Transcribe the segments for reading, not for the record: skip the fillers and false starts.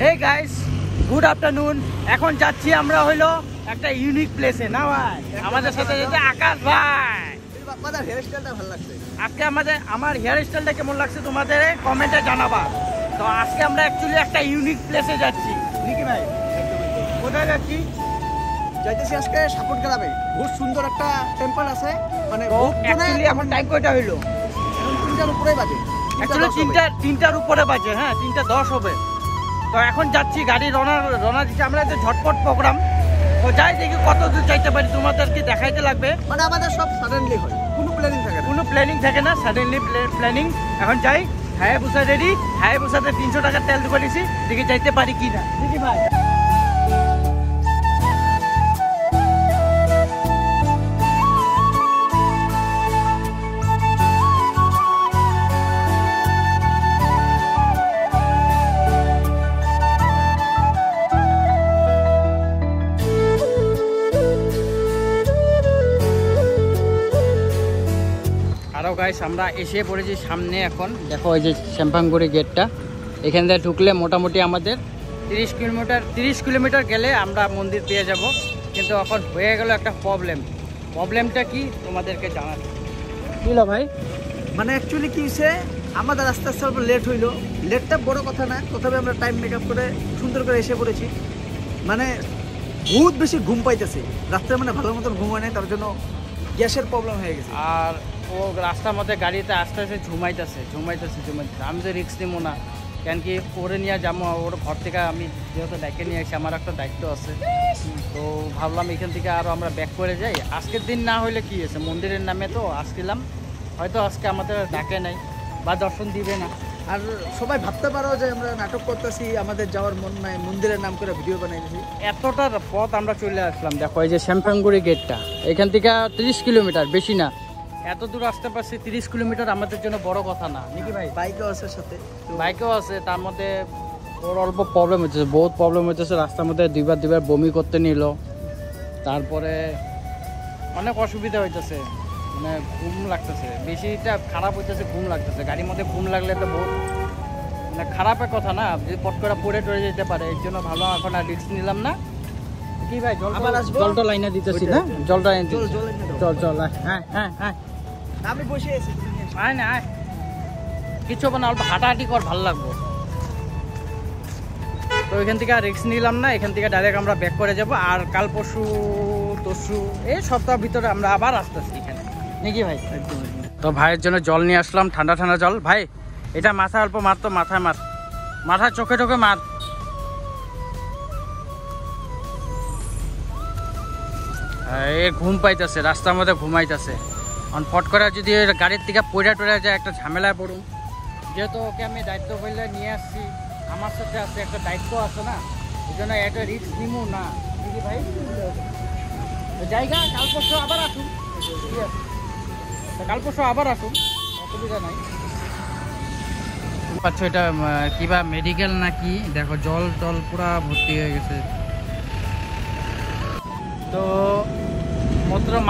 Hey guys, good afternoon. এখন যাচ্ছি আমরা হইলো একটা ইউনিক প্লেসে না ভাই। আমাদের সাথে যাচ্ছে আকাশ ভাই। আপনাদের হেয়ার স্টাইলটা ভালো লাগছে। আজকে আমার হেয়ার স্টাইলটা কেমন লাগছে তোমাদের কমেন্টে জানাবা। তো আজকে আমরা অ্যাকচুয়ালি একটা ইউনিক প্লেসে যাচ্ছি নাকি ভাই? কোথায় যাচ্ছি? যাইতেছি আজকে সাপোর্ট গ্রামে। বহুত সুন্দর একটা টেম্পল আছে। মানে অ্যাকচুয়ালি এখন টাইম কয়টা হইলো? এখন 3টার উপরে বাজে। অ্যাকচুয়ালি 3টার উপরে বাজে। হ্যাঁ, 3:10 হবে। তো এখন যাচ্ছি, গাড়ি রওনা দিচ্ছি। আমরা যে ঝটপট প্রোগ্রাম, তো যাই দেখি কত দূর যাইতে পারি, তোমাদেরকে দেখাইতে লাগবে। মানে আমাদের সব সাডেনলি হয়, কোনো প্ল্যানিং থাকে না। কোনো প্ল্যানিং থাকে না, সাডেনলি প্ল্যানিং। এখন যাই, হায়াবুসা রেডি। হায়াবুসাতে 300 টাকার তেল ঢুকে দিছি, দেখি যাইতে পারি কি না। দেখি ভাই। গাইস, আমরা এসে পড়েছি সামনে। এখন দেখো এই যে শ্যামপাঙ্গুড়ি গেটটা, এখান থেকে ঢুকলে মোটামুটি আমাদের 30 কিলোমিটার গেলে আমরা মন্দির পেয়ে যাব। কিন্তু এখন হয়ে গেল একটা প্রবলেমটা কি তোমাদেরকে জানাচ্ছি। বুঝলো ভাই? মানে অ্যাকচুয়ালি কি হয়েছে, আমাদের আস্তে আস্তে অল্প লেট হইলো। লেটটা বড় কথা না, তথাপি আমরা টাইম মেক আপ করে সুন্দর করে এসে পড়েছি। মানে বহুত বেশি ঘুম পাইতেছে রাত্রে, মানে ভালো মতন ঘুম হয় নাই, তার জন্য গ্যাসের প্রবলেম হয়ে গেছে। আর ও রাস্তার মধ্যে গাড়িতে আস্তে আস্তে ঝুমাইতেছে। আমি তো রিস্ক নিবো না, কেন কি ওরে নিয়ে যাবো। ওর ঘর থেকে আমি যেহেতু ডাইকে নিয়ে আসি, আমার একটা দায়িত্ব আছে। তো ভাবলাম এখান থেকে আরও আমরা ব্যাক করে যাই। আজকের দিন না হইলে কি আছে, মন্দিরের নামে তো আসছিলাম, হয়তো আজকে আমাদের ডাকে নাই বা দর্শন দিবে না। আর সবাই ভাবতে পারো যে আমরা নাটক করতেছি, আমাদের যাওয়ার মন নাই, মন্দিরের নাম করে ভিডিও বানাইতেছি। এতটা পথ আমরা চলে আসলাম। দেখো এই যে শ্যামপাঙ্গুড়ি গেটটা, এখান থেকে 30 কিলোমিটার, বেশি না। এত দূর আসতে পারছি, 30 কিলোমিটার আমাদের জন্য বড় কথা না নাকি ভাই? বাইকও আছে সাথে, বাইকও আছে। তার মধ্যে ওর অল্প প্রবলেম হচ্ছে, বহুত প্রবলেম হইতেছে। রাস্তার মধ্যে দুইবার বমি করতে নিল। তারপরে অনেক অসুবিধা হইতেছে, মানে ঘুম লাগতেছে। বেশিটা খারাপ হইতেছে, ঘুম লাগতেছে। গাড়ির মধ্যে ঘুম লাগলে তো বহুত মানে খারাপের কথা না, যদি পট করে পড়ে টরে যেতে পারে। এর জন্য ভালো এখন আর রিস্ক নিলাম না। কি ভাই, জলটা লাইনে দিতেছি না? জলটা চল। হ্যাঁ, আমি বসে আছি। আয় না, আয়। কিছু না, অল্প হাঁটাহাঁটি কর, ভালো লাগবো। তো এখান থেকে আর রিস্ক নিলাম না, এখান থেকে ডাইরেক্ট আমরা ব্যাক করে যাব। আর কাল পরশু এই সপ্তাহের ভিতরে আমরা আবার আসতেছি এখানে নাকি ভাই? তো ভাইয়ের জন্য জল নিয়ে আসলাম, ঠান্ডা জল। ভাই এটা মাথা অল্প মার, তো মাথায় মার, মাথা চোখে মার। এ ঘুম পাইতেছে, রাস্তার মধ্যে ঘুমাইতেছে। ফট করে যদি গাড়ির থেকে পড়ে যায়, একটা ঝামেলায় পড়ুন। যেহেতু ওকে আমি দায়িত্ব করলে নিয়ে আসছি, আমার সাথে আছে একটা দায়িত্ব আছে না, এই জন্য একটা রিস্ক নিবো না নাকি ভাই? জায়গা কাল পরশু আবার আসুন, ঠিক আছে? কাল পরশু আবার আসুন, অসুবিধা নাই। পাচ্ছ এটা কিবা মেডিকেল নাকি? দেখো জল পুরা ভর্তি হয়ে গেছে। তো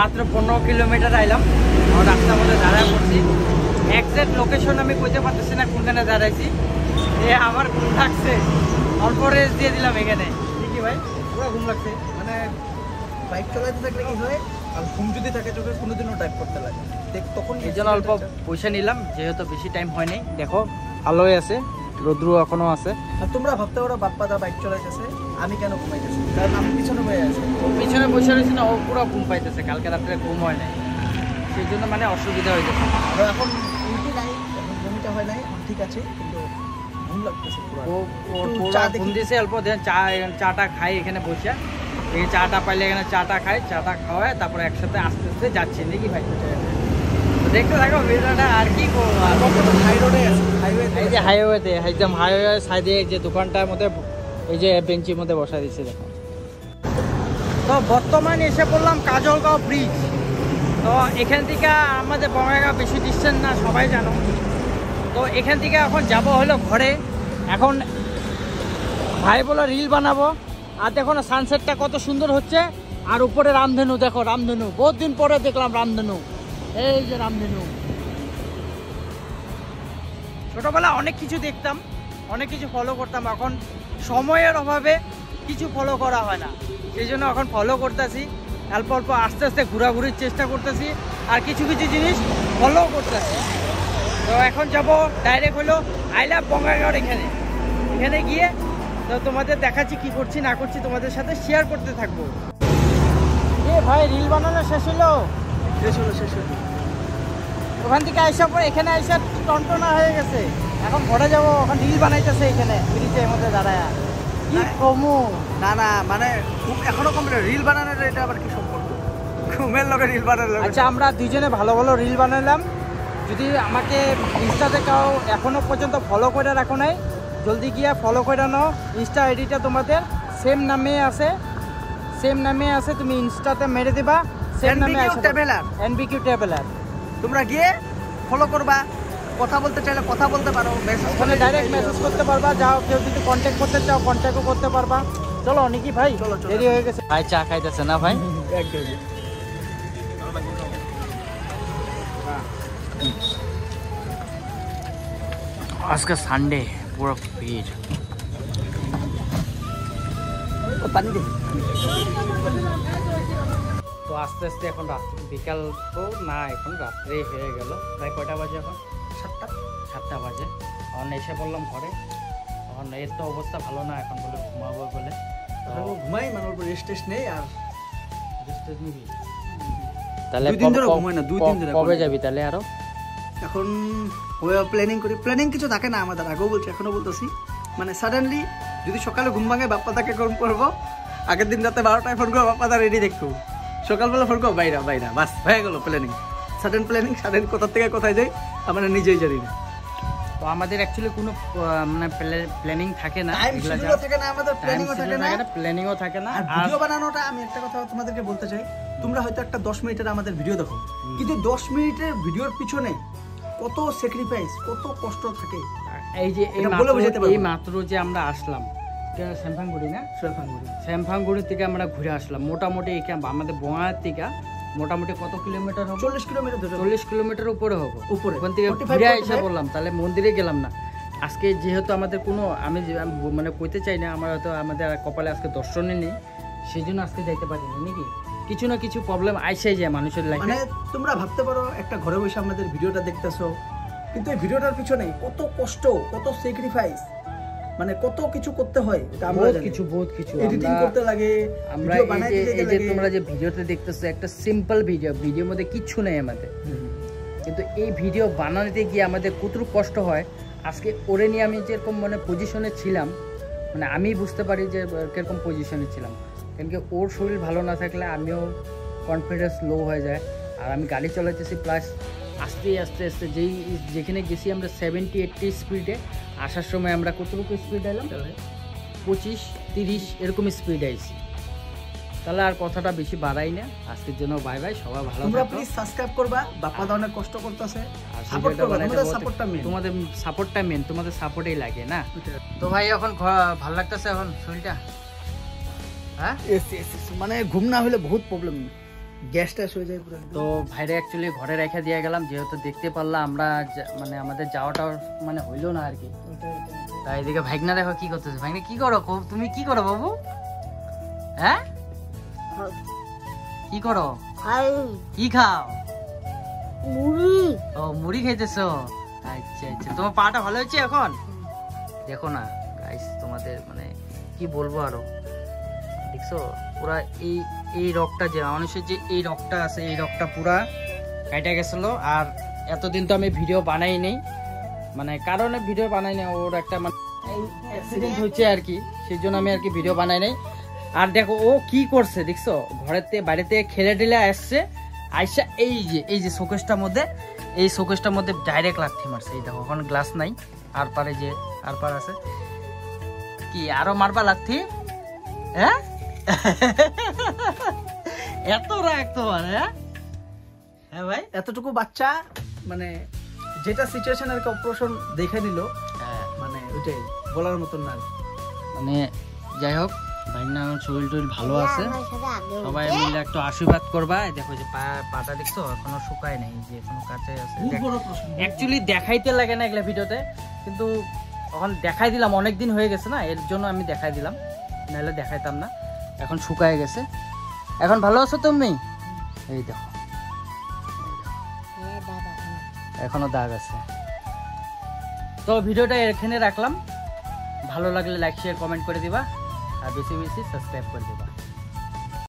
মাত্র 15 কিলোমিটার আইলাম। আমার রাস্তার মধ্যে দাঁড়ায় পড়ছি। এক্সাক্ট লোকেশন আমি কইতে পারতেছি না কোনখানে দাঁড়াইছি। আমার ঘুম লাগছে, অল্প রেস্ট দিয়ে দিলাম এখানে। ঠিকই ভাই, পুরো ঘুম লাগছে। মানে বাইক চালাতে থাকলে কি হয়, আর ঘুম যদি থাকে চোখে, কোনোদিনও টাইপ করতে লাগে। তখন এই জন্য অল্প পয়সা নিলাম, যেহেতু বেশি টাইম হয় নাই। দেখো আলোয় আছে, রোদ্রু এখনো আছে। আর তোমরা ভাবতে পারো বাপ্পাদা বাইক চালাইতেছে, আমি কেন ঘুমাইতেছি? কারণ আমি পিছনে বয়ে আছি। পিছনে বসে রয়েছি না, ও পুরো ঘুম পাইতেছে। কালকে রাত্রে ঘুম হয় নাই, সেই জন্য মানে অসুবিধা হয়ে যাচ্ছে। আর এখন উল্টি নাই, এখন ঘুমটা হয় নাই, এখন ঠিক আছে, কিন্তু ঘুম লাগতেছে। ঘুম দিয়েছে অল্প, চাটা খাই এখানে বসে। এই চাটা পাইলে এখানে চাটা খাই, চাটা খাওয়ায় তারপরে একসাথে আস্তে আস্তে যাচ্ছি নাকি ভাই? দেখতে থাকো ভিডিওটা। আর কি করবো, হাই রোডে আছে, এই যে হাইওয়েতে, একদম হাইওয়ে সাইডে যে দোকানটার মধ্যে এই যে বেঞ্চির মধ্যে বসা দিচ্ছে দেখো। তো বর্তমানে এসে পড়লাম কাজলগাঁও ব্রিজ। তো এখান থেকে আমাদের বঙ্গাইগাঁও বেশি ডিস্টেন্স না, সবাই জানো। তো এখান থেকে এখন যাব হলো ঘরে। এখন ভাই বলে রিল বানাবো। আর দেখো না সানসেটটা কত সুন্দর হচ্ছে। আর উপরে রামধেনু, দেখো রামধেনু, বহুত দিন পরে দেখলাম রামধেনু। এই যে রামধেনু, ছোটবেলা অনেক কিছু দেখতাম, অনেক কিছু ফলো করতাম। এখন সময়ের অভাবে কিছু ফলো করা হয় না, সেই জন্য এখন ফলো করতেছি। অল্প অল্প আস্তে আস্তে ঘোরাঘুরির চেষ্টা করতেছি, আর কিছু কিছু জিনিস ফলো করতেছি। তো এখন যাব ডাইরেক্ট হলো আই লাভ বঙ্গাইগাঁও, এখানে গিয়ে তো তোমাদের দেখাচ্ছি কি করছি না করছি, তোমাদের সাথে শেয়ার করতে থাকবো। এ ভাই রিল বানানো শেষ হলো? শেষ হলো। ওখান থেকে আইসা পরে এখানে আইসা টনটনা হয়ে গেছে, এখন ঘরে যাবো, ওখানে রিল বানাইতেছে এখানে ব্রিজের মধ্যে দাঁড়ায়। কি কমু না মানে এখনো কমপ্লিট রিল বানানোর এটা আবার কি সম্পর্ক ঘুমের লগে রিল বানানোর? আচ্ছা, আমরা দুইজনে ভালো ভালো রিল বানালাম। যদি আমাকে ইনস্টাতে কেউ এখনো পর্যন্ত ফলো করে রাখো নাই, জলদি গিয়া ফলো করে নাও। ইনস্টা আইডিটা তোমাদের সেম নামে আছে, তুমি ইনস্টাতে মেরে দিবা, সেম নামে আছে NBQ ট্রাভেলার। তোমরা গিয়ে ফলো করবা, কথা বলতে চাইলে কথা বলতে পারো, ওখানে ডাইরেক্ট মেসেজ করতে পারবা, যাও কেউ যদি কন্ট্যাক্ট করতে চাও কন্ট্যাক্টও করতে পারবা। চলো নিকি ভাই, চলো দেরি হয়ে গেছে। ভাই চা খাইতেছে না ভাই? আজকে সানডে, পুরো ভিড়। পানি দে। তো আস্তে আস্তে এখন রাত্রি, বিকাল তো না, এখন রাত্রে হয়ে গেল। প্রায় কয়টা বাজে এখন? 7টা বাজে। এখন এসে বললাম ঘরে, এখন এর তো অবস্থা ভালো না, এখন বলে ঘুমাবো বলে ঘুমাই, মানে রেস্ট নেই। আর নিবি তাহলে? 2 দিন ধরে ঘুমাই না, 2 দিন ধরে। কবে যাবি তাহলে? আরো এখন প্ল্যানিং কিছু থাকে না আমাদের, আগেও বলছি এখনো বলতেছি। মানে সাডেনলি যদি সকালে ঘুম ভাঙে, বাপ্পা তাকে ফোন করবো, আগের দিন রাতে 12টায় ফোন করবো, বাপ্পা তা রেডি দেখবো, সকালবেলা ফোন করবো বাইরা, বাস হয়ে গেল প্ল্যানিং। সাডেন কোথা থেকে কোথায় যাই আমরা নিজেই জানি না। তো আমাদের অ্যাকচুয়ালি কোনো মানে প্ল্যানিং থাকে না, প্ল্যানিংও থাকে না। আর ভিডিও বানানোটা, আমি একটা কথা তোমাদেরকে বলতে চাই, তোমরা হয়তো একটা 10 মিনিটের আমাদের ভিডিও দেখো, কিন্তু 10 মিনিটের ভিডিওর পিছনে কত স্যাক্রিফাইস, কত কষ্ট থাকে। এই যে এই মাত্র যে আমরা আসলাম শ্যামফাঙ্গুড়ি থেকে আমরা ঘুরে আসলাম, মোটামুটি আমাদের বোয়ার থেকে মোটামুটি কত কিলোমিটার হবে? 40 কিলোমিটার উপরে হবে। ওখান থেকে ঘুরে এসে বললাম তাহলে মন্দিরে গেলাম না। আজকে যেহেতু আমাদের কোনো, আমি মানে কইতে চাই না, আমরা হয়তো আমাদের কপালে আজকে দর্শনে নেই, সেই জন্য আজকে যাইতে পারি না নাকি। কিছু না কিছু প্রবলেম আইসাই যায় মানুষের লাইফে। মানে তোমরা ভাবতে পারো একটা ঘরে বসে আমাদের ভিডিওটা দেখতেছো, কিন্তু এই ভিডিওটার পিছনে কত কষ্ট, কত স্যাক্রিফাইস, মানে কত কিছু করতে হয়। বহুত কিছু এডিটিং করতে লাগে, আমরা এই যে তোমরা যে ভিডিওতে দেখতেছো, একটা সিম্পল ভিডিওর মধ্যে কিছু নেই আমাদের, কিন্তু এই ভিডিও বানাতে গিয়ে আমাদের কতটুকু কষ্ট হয়। আজকে ওরে নিয়ে আমি যেরকম মানে পজিশনে ছিলাম, মানে আমি বুঝতে পারি যে কিরকম পজিশনে ছিলাম, কেন কি ওর শরীর ভালো না থাকলে আমিও কনফিডেন্স লো হয়ে যায়। আর আমি গাড়ি চালাইতেছি, প্লাস আস্তে আস্তে যেখানে গেছি আমরা 70-80 স্পিডে, আসার সময় আমরা কতটুকু স্পিড এলাম? 25-30 এরকম স্পিড আইছি। তাহলে আর কথাটা বেশি বাড়াই না, আজকের জন্য বাই বাই, সবাই ভালো থাকো। তোমরা প্লিজ সাবস্ক্রাইব করবা, বাপ্পা দা অনেক কষ্ট করতেছে, সাপোর্ট করবা, তোমাদের সাপোর্টটা মেইন, তোমাদের সাপোর্টই লাগে না। তো ভাই এখন ভালো লাগতেছে এখন শরীরটা? হ্যাঁ, মানে ঘুম না হলে বহুত প্রবলেম, গ্যাস ট্যাস হয়ে যায় পুরো। তো ভাইরে অ্যাকচুয়ালি ঘরে রেখে দিয়ে গেলাম, যেহেতু দেখতে পারলাম আমরা মানে আমাদের যাওয়াটা মানে হইলো না আর কি। তাই এদিকে ভাইগনা দেখো কি করতেছে। ভাইগনা কি করো? তুমি কি করো বাবু? হ্যাঁ, কি করো? কি খাও? মুড়ি। ও, মুড়ি খাইতেছো? আচ্ছা আচ্ছা। তোমার পাটা ভালো হয়েছে এখন? দেখো না গাইস, তোমাদের মানে কি বলবো, আরো দেখছো পুরা এই রকটা, যে মানুষের যে এই রকটা আছে, এই রকটা পুরা কাটা গেছিল। আর এতদিন তো আমি ভিডিও বানাই নেই, মানে কারণে ভিডিও বানাই নাই, ওর একটা মানে অ্যাক্সিডেন্ট হয়েছে আর কি, সেই জন্য আমি আর কি ভিডিও বানাই নাই। আর দেখো ও কি করছে দেখছো, ঘরেতে বাড়িতে খেলে টেলে আসছে, আইসা এই যে শোকেসটার মধ্যে ডাইরেক্ট লাথি মারছে। এই দেখো এখন গ্লাস নাই, আর পারে যে আর পার আছে, কি আরো মারবা লাথি? হ্যাঁ, এত রাগ তোমার? হ্যাঁ ভাই, এতটুকু বাচ্চা মানে যেটা সিচুয়েশন আর কি, অপারেশন দেখে নিল, মানে ওইটাই বলার মতন না। মানে যাই হোক, ভাই না শরীর টরীর ভালো আছে, সবাই মিলে একটু আশীর্বাদ করবা। দেখো যে পাটা দেখছো এখনো শুকায় নাই, যে এখনো কাঁচাই আছে। অ্যাকচুয়ালি দেখাইতে লাগে না এগুলা ভিডিওতে, কিন্তু তখন দেখাই দিলাম, অনেক দিন হয়ে গেছে না, এর জন্য আমি দেখাই দিলাম, নাহলে দেখাইতাম না। এখন শুকায় গেছে। এখন ভালো আছো তুমি? এই দেখো এখনো দাগ আছে। তো ভিডিওটা এখানে রাখলাম। ভালো লাগলে লাইক শেয়ার কমেন্ট করে দিবা, আর বেশি বেশি সাবস্ক্রাইব করে দিবা।